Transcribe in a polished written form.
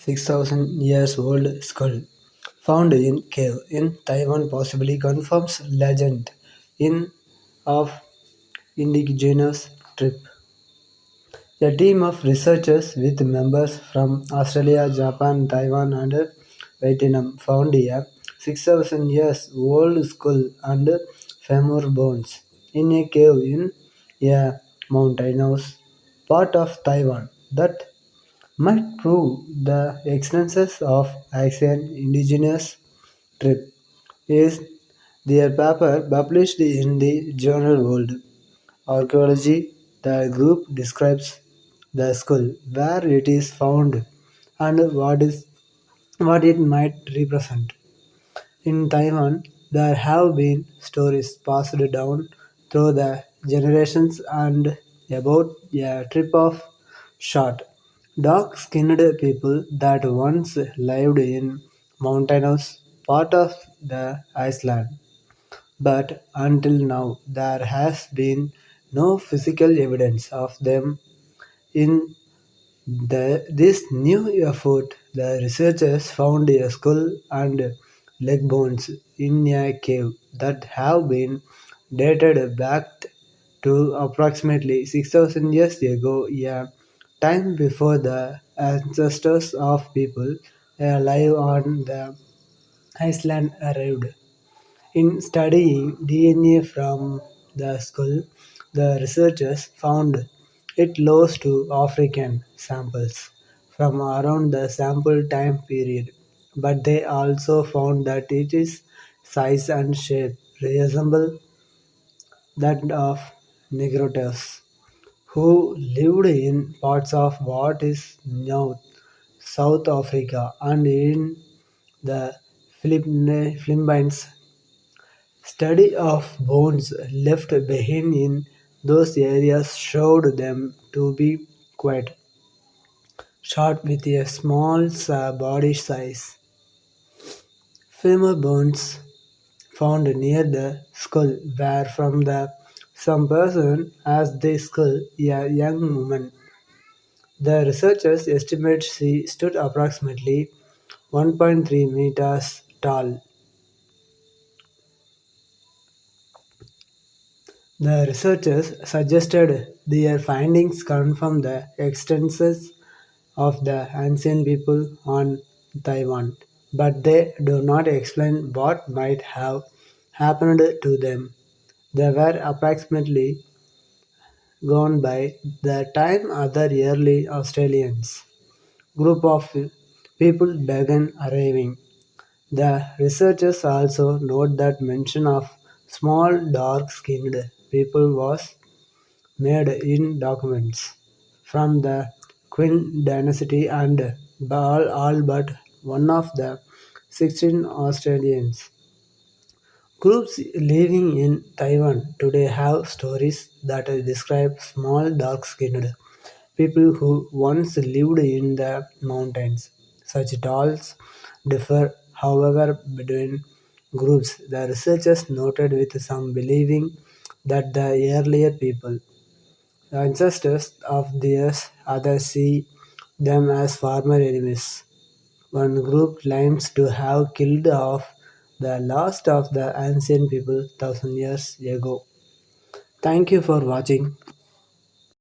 6,000 years old skull found in cave in Taiwan possibly confirms legend in of Indigenous trip. A team of researchers with members from Australia, Japan, Taiwan, and Vietnam found a 6,000 years old skull and femur bones in a cave in a mountainous part of Taiwan that might prove the existence of ancient indigenous trip. Is their paper published in the journal World Archaeology. The group describes the skull, where it is found, and what it might represent. In Taiwan, there have been stories passed down through the generations and about a trip of short, dark-skinned people that once lived in mountainous part of the island. But until now, there has been no physical evidence of them in this new effort. The researchers found a skull and leg bones in a cave that have been dated back to approximately 6,000 years ago, a time before the ancestors of people alive on the island arrived. In studying DNA from the skull, the researchers found it close to African samples from around the sample time period, but they also found that its size and shape resemble that of Negrotus, who lived in parts of what is now South Africa and in the Philippines. Study of bones left behind in those areas showed them to be quite short with a small body size. Femur bones found near the skull were from the some person as the skull a young woman. The researchers estimate she stood approximately 1.3 meters tall. The researchers suggested their findings confirm the existence of the ancient people on Taiwan, but they do not explain what might have happened to them. They were approximately gone by the time other early Australians group of people began arriving. The researchers also note that mention of small dark-skinned people was made in documents from the Qing dynasty and all but one of the 16 Australians. Groups living in Taiwan today have stories that describe small dark-skinned people who once lived in the mountains. Such tales differ, however, between groups. The researchers noted with some believing that the earlier people, ancestors of theirs, others see them as former enemies. One group claims to have killed off the last of the ancient people thousand years ago. Thank you for watching.